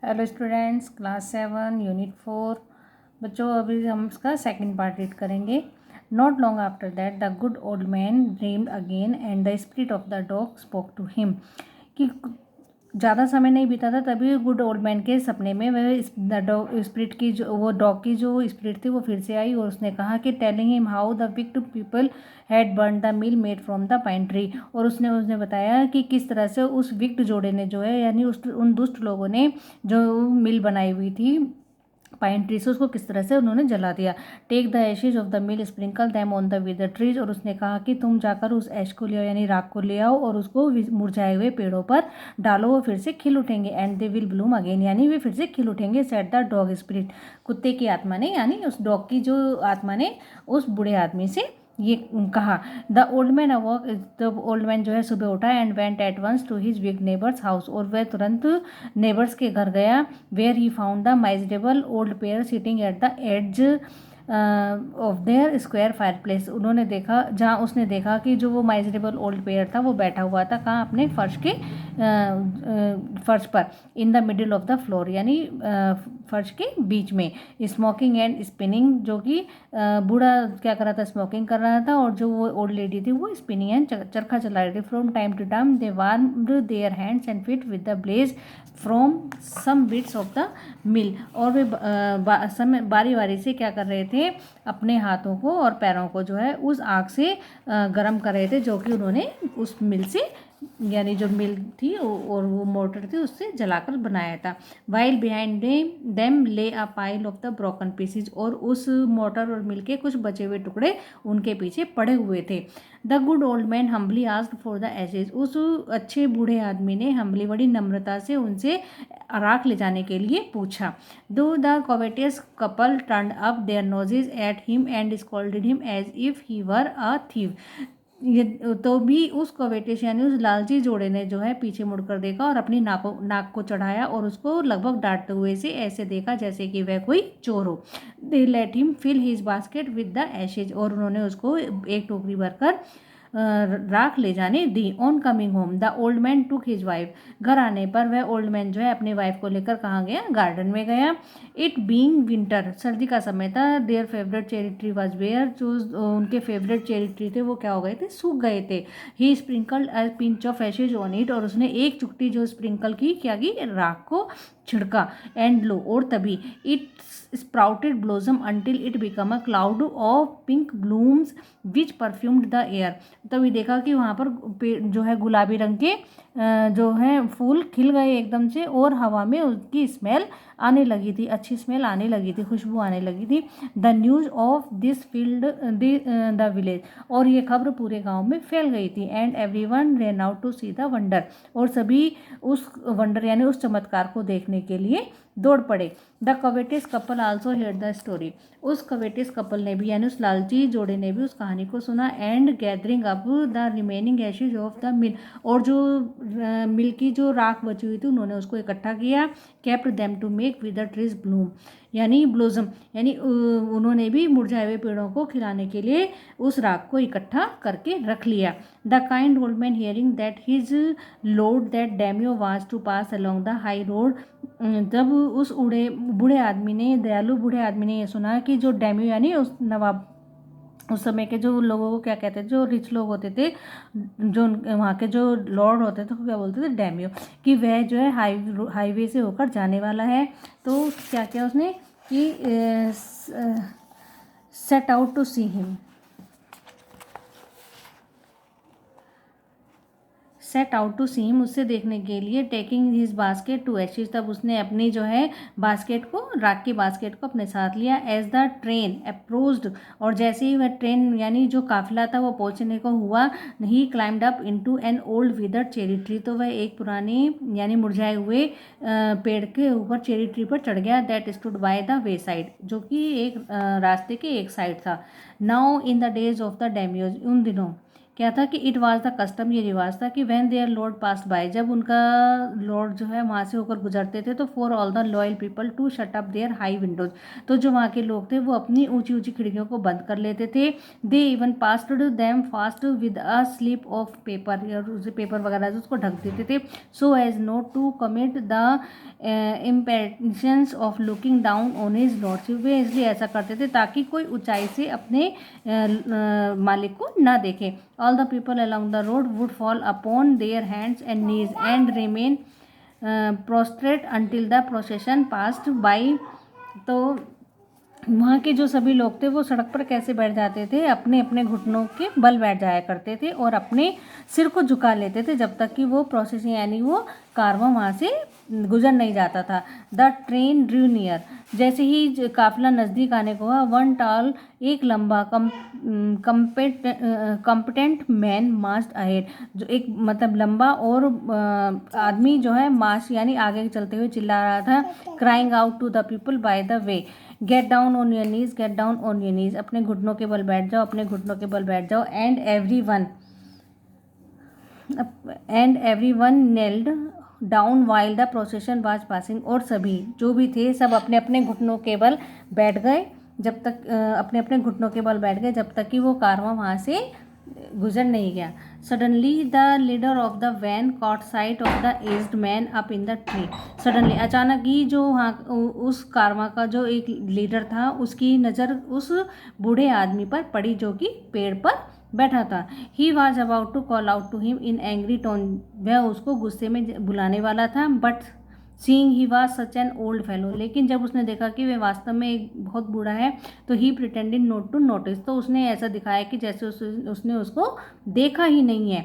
Hello students, class 7 unit 4। बच्चों, अभी हम इसका सेकंड पार्ट रीड करेंगे। Not long after that the good old man dreamed again and the spirit of the dog spoke to him. कि ज़्यादा समय नहीं बीता था तभी गुड ओल्ड मैन के सपने में वह स्पिरिट की जो वो डॉग की जो स्पिरिट थी वो फिर से आई और उसने कहा कि telling him how the wicked people had burn the mill made from the pine tree. और उसने बताया कि किस तरह से उस विक्ड जोड़े ने जो है यानी उन दुष्ट लोगों ने जो मिल बनाई हुई थी पाइन ट्री से उसको किस तरह से उन्होंने जला दिया। Take the ashes of the mill sprinkle them on the wither trees. और उसने कहा कि तुम जाकर उस ऐश को ले आओ यानी राख को ले आओ और उसको मुरझाए हुए पेड़ों पर डालो, वो फिर से खिल उठेंगे। And they will Bloom again यानी वे फिर से खिल उठेंगे। सेट द डॉग स्पिरिट, कुत्ते की आत्मा ने यानी उस डॉग की जो आत्मा ने उस बूढ़े आदमी से ये कहा। द ओल्ड मैन अवॉक, तब ओल्ड मैन जो है सुबह उठा and went at once to his big neighbour's house. और वह तुरंत नेबर्स के घर गया। Where he found the miserable old pair sitting at the edge of their square fire place. उन्होंने देखा, जहाँ उसने देखा कि जो वो माइजरेबल ओल्ड पेयर था वो बैठा हुआ था कहाँ, अपने फर्श पर। In the middle of the floor यानी फर्श के बीच में। स्मोकिंग एंड स्पिनिंग, जो कि बूढ़ा क्या कर रहा था, स्मोकिंग कर रहा था और जो वो ओल्ड लेडी थी वो स्पिनिंग एंड चरखा चला रही थी। From time to time they warmed their hands and feet with the blaze from some bits of the mill. और वे बारी बारी से क्या कर रहे थे, अपने हाथों को और पैरों को जो है उस आग से गर्म कर रहे थे जो कि उन्होंने उस मिल से यानी जो मिल थी और वो मोटर थी उससे जलाकर बनाया था। वाइल बिहाइंड देम ले a pile of the broken pieces. और उस मोटर और मिल के कुछ बचे हुए टुकड़े उनके पीछे पड़े हुए थे। The good old man humbly asked for the ashes. उस अच्छे बूढ़े आदमी ने हम्बली बड़ी नम्रता से उनसे राख ले जाने के लिए पूछा। दो the covetous couple turned up their noses at him and scolded him as if he were a thief। ये तो भी उस कवेटिस यानी उस लालची जोड़े ने जो है पीछे मुड़कर देखा और अपनी नाक को चढ़ाया और उसको लगभग डांटते हुए से ऐसे देखा जैसे कि वह कोई चोर हो। They let him fill his basket with the ashes. और उन्होंने उसको एक टोकरी भरकर राख ले जाने दी। On coming home the old man took his wife. घर आने पर वह ओल्ड मैन जो है अपनी वाइफ को लेकर कहाँ गया, गार्डन में गया। इट बीइंग विंटर, सर्दी का समय था। Their favourite cherry tree was where, जो उनके फेवरेट चेरी ट्री थे वो क्या हो गए थे, सूख गए थे। He sprinkled a pinch of ashes on it. और उसने एक चुटकी जो स्प्रिंकल की क्या की, राख को छिड़का। एंड लो, और तभी it sprouted blossom until it become a cloud of pink blooms which perfumed the air. तभी देखा कि वहाँ पर जो है गुलाबी रंग के जो है फूल खिल गए एकदम से और हवा में उसकी स्मेल आने लगी थी, अच्छी स्मेल आने लगी थी, खुशबू आने लगी थी। The news of this field the village. और ये खबर पूरे गांव में फैल गई थी। And everyone ran out to see the wonder. और सभी उस वंडर यानी उस चमत्कार को देखने के लिए दौड़ पड़े। The covetous couple also heard the story. उस कवेटिस कपल ने भी यानी उस लालची जोड़े ने भी उस कहानी को सुना। And gathering up the remaining Ashes of the mill. और जो मिल की जो राख बची हुई थी उन्होंने उसको इकट्ठा किया। Kept them to make with the trees bloom यानी ब्लोजम यानी उन्होंने भी मुरझाए हुए पेड़ों को खिलाने के लिए उस राख को इकट्ठा करके रख लिया। The kind old man hearing that his lord that daimyo was to pass along the high road. जब उस बूढ़े आदमी ने, दयालु बूढ़े आदमी ने ये सुना कि जो डैमियो यानी उस नवाब, उस समय के जो लोगों को क्या कहते थे, जो रिच लोग होते थे, जो वहाँ के जो लॉर्ड होते थे क्या बोलते थे, डैमियो, कि वह जो है हाईवे से होकर जाने वाला है। तो क्या किया उसने कि set out to see him, set out to see him, उससे देखने के लिए। Taking his basket to ashes, तब उसने अपनी जो है बास्केट को, राख की बास्केट को अपने साथ लिया। एज द ट्रेन अप्रोच्ड, और जैसे ही वह ट्रेन यानी जो काफिला था वो पहुंचने को हुआ, he climbed up into an old withered cherry tree, तो वह एक पुरानी यानी मुरझाए हुए पेड़ के ऊपर, चेरी ट्री पर चढ़ गया। That stood by the wayside, जो कि एक रास्ते के एक साइड था। Now in the days of the daimyos, उन दिनों क्या था कि इट वाज द कस्टम, ये रिवाज था कि when their lord passed by, जब उनका लॉर्ड जो है वहाँ से होकर गुजरते थे तो for all the loyal people to shut up their high windows, तो जो वहाँ के लोग थे वो अपनी ऊंची ऊंची खिड़कियों को बंद कर लेते थे। They even passed them fast with a slip of paper, या उसे पेपर वगैरह से उसको ढक देते थे, so as not to commit the impertinence of looking down on his lordship, वे इसलिए ऐसा करते थे ताकि कोई ऊंचाई से अपने मालिक को ना देखे। All the people along the road would fall upon their hands and knees and remain prostrate until the procession passed by. तो वहाँ के जो सभी लोग थे वो सड़क पर कैसे बैठ जाते थे, अपने अपने घुटनों के बल बैठ जाया करते थे और अपने सिर को झुका लेते थे जब तक कि वो प्रोसेस यानी वो कारवां वहाँ से गुजर नहीं जाता था। द ट्रेन ड्रू नियर, जैसे ही काफिला नज़दीक आने को हुआ, वन टाल, एक लंबा कम्पिटेंट मैन मार्च्ड अहेड, जो एक मतलब लंबा और आदमी जो है मार्च यानी आगे चलते हुए चिल्ला रहा था, crying out to the people by the way, get down on your knees, get down on your knees, अपने घुटनों के बल बैठ जाओ, अपने घुटनों के बल बैठ जाओ। And every one knelt down while the procession was passing, और सभी जो भी थे सब अपने अपने घुटनों के बल बैठ गए जब तक अपने अपने घुटनों के बल बैठ गए जब तक कि वो कारवां वहाँ से गुजर नहीं गया। Suddenly the leader of the van caught sight of the aged man up in the tree, suddenly अचानक ही जो वहाँ उस कारवां का जो एक लीडर था उसकी नज़र उस बूढ़े आदमी पर पड़ी जो कि पेड़ पर बैठा था। He was about to call out to him in angry tone, वह उसको गुस्से में बुलाने वाला था, but seeing he was such an old fellow, लेकिन जब उसने देखा कि वह वास्तव में एक बहुत बूढ़ा है तो ही प्रिटेंडेड नॉट टू नोटिस, तो उसने ऐसा दिखाया कि जैसे उसने उसको देखा ही नहीं है।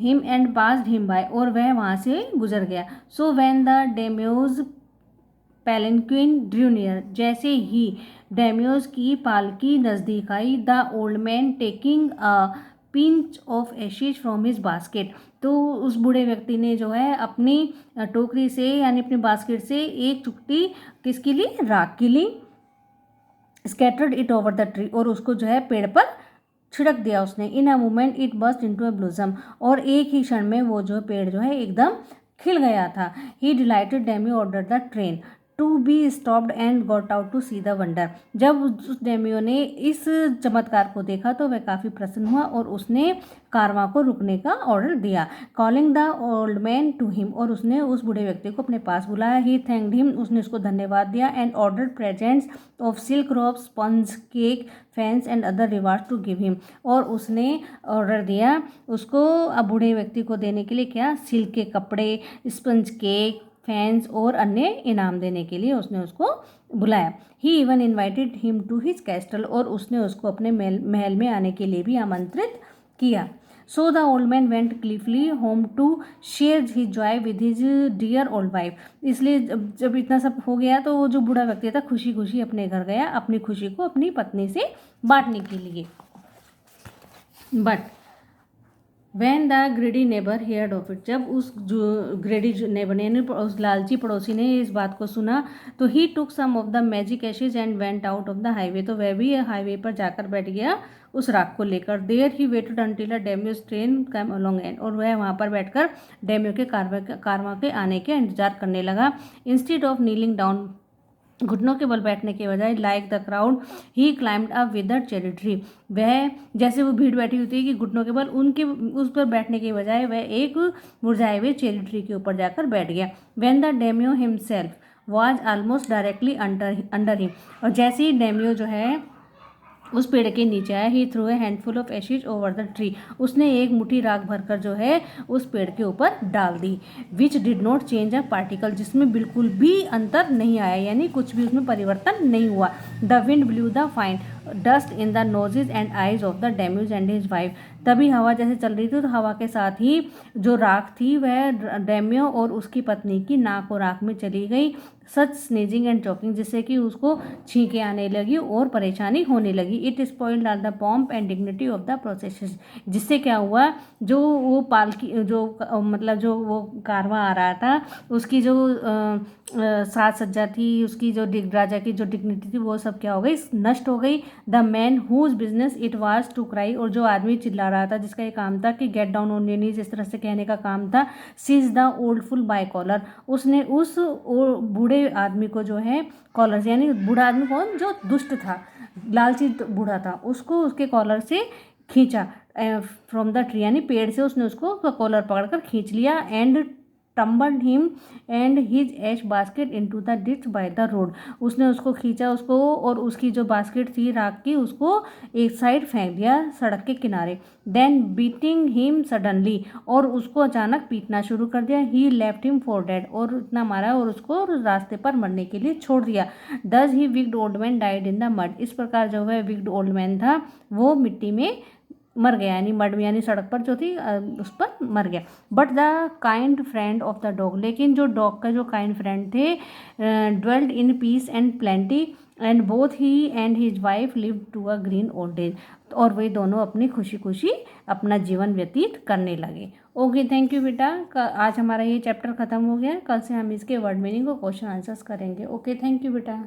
Him and passed him by, और वह वहाँ से गुजर गया। So when the daimyo's palanquin drew near, जैसे ही डेम्यूज की पालकी नज़दीक आई, the old man taking a pinch of ashes from his basket, तो उस बूढ़े व्यक्ति ने जो है अपनी टोकरी से यानी अपनी बास्केट से एक चुटकी किसके लिए, राख के लिए, scattered it over the tree, और उसको जो है पेड़ पर छिड़क दिया उसने। In a moment it burst into a blossom, और एक ही क्षण में वो जो पेड़ जो है एकदम खिल गया था। He delighted daimyo order the train to be stopped and got out to see the wonder, जब उस डेमियो ने इस चमत्कार को देखा तो वह काफ़ी प्रसन्न हुआ और उसने कारवां को रुकने का ऑर्डर दिया। Calling the old man to him, और उसने उस बूढ़े व्यक्ति को अपने पास बुलाया। ही थैंक्ड हिम, उसने उसको धन्यवाद दिया। And ordered presents of silk robe, sponge, cake, fans and other rewards to give him, और उसने ऑर्डर दिया उसको बूढ़े व्यक्ति को देने के लिए क्या, सिल्क के कपड़े, स्पंज केक, फैंस और अन्य इनाम देने के लिए उसने उसको बुलाया। He even invited him to his castle, और उसने उसको अपने महल में आने के लिए भी आमंत्रित किया। So the old man went gleefully home to share his joy with his dear old wife, इसलिए जब इतना सब हो गया तो वो जो बूढ़ा व्यक्ति था खुशी खुशी अपने घर गया अपनी खुशी को अपनी पत्नी से बांटने के लिए। But when the ग्रेडी neighbour heard of it, जब उस जो ग्रेडी नेबर यानी उस लालची पड़ोसी ने इस बात को सुना तो he took some of the magic ashes and went out of the highway, तो वह भी हाईवे पर जाकर बैठ गया उस राख को लेकर। There he waited until a daimyo's train come along and, और वह वहाँ पर बैठकर डेम्यू के कारवां के आने के इंतजार करने लगा। इंस्टेड ऑफ नीलिंग डाउन, घुटनों के बल बैठने के बजाय, like the crowd he climbed a withered cherry tree, वह जैसे वो भीड़ बैठी होती है कि घुटनों के बल उनके उस पर बैठने के बजाय वह एक मुरझाए हुए चेरी ट्री के ऊपर जाकर बैठ गया। When the daimyo himself was almost directly under him, और जैसे ही डेम्यो जो है उस पेड़ के नीचे आया, he threw a handful of ashes over the tree, उसने एक मुट्ठी राख भरकर जो है उस पेड़ के ऊपर डाल दी। Which did not change a particle, जिसमें बिल्कुल भी अंतर नहीं आया यानी कुछ भी उसमें परिवर्तन नहीं हुआ। The wind blew the fine dust in the noses and eyes of the daimyo's and his wife, तभी हवा जैसे चल रही थी तो हवा के साथ ही जो राख थी वह डेम्यो और उसकी पत्नी की नाक और आँख में चली गई। सच स्नीजिंग एंड चॉकिंग, जिससे कि उसको छींकें आने लगी और परेशानी होने लगी। It spoiled all the pomp and dignity of the process, जिससे क्या हुआ, जो वो पालकी जो मतलब जो वो कारवां आ रहा था उसकी जो साज सज्जा थी, उसकी जो राजा की जो डिग्निटी थी वो सब क्या हो गई, नष्ट हो गई। The man whose business it was to cry, और जो आदमी चिल्ला रहा था जिसका ये काम था कि get down on your knees, इस तरह से कहने का काम था, seize the old fool by collar, उसने उस बूढ़े आदमी को जो है कॉलर से, यानी बूढ़ा आदमी कौन, जो दुष्ट था, लालची बूढ़ा था, उसको उसके कॉलर से खींचा, फ्रॉम द ट्री, यानी पेड़ से उसने उसको कॉलर पकड़कर खींच लिया, and tumbled him and his ash basket into the ditch by the road, उसने उसको खींचा उसको, और उसकी जो बास्केट थी राख की, उसको एक साइड फेंक दिया सड़क के किनारे। देन बीटिंग हिम सडनली, और उसको अचानक पीटना शुरू कर दिया। ही लेफ्ट हिम फॉर डेड, और इतना मारा और उसको रास्ते पर मरने के लिए छोड़ दिया। Thus he wicked old man died in the mud, इस प्रकार जो है विक्ड ओल्ड मैन था वो मिट्टी में मर गया, यानी मड में, यानी सड़क पर जो थी उस पर मर गया। But the kind friend of the dog, लेकिन जो डॉग का जो काइंड फ्रेंड थे, dwelled in peace and plenty, and both he and his wife live to a green old age, और वे दोनों अपनी खुशी खुशी अपना जीवन व्यतीत करने लगे। ओके, थैंक यू बेटा। आज हमारा ये चैप्टर खत्म हो गया। कल से हम इसके वर्ड मीनिंग और क्वेश्चन आंसर्स करेंगे। ओके, थैंक यू बेटा।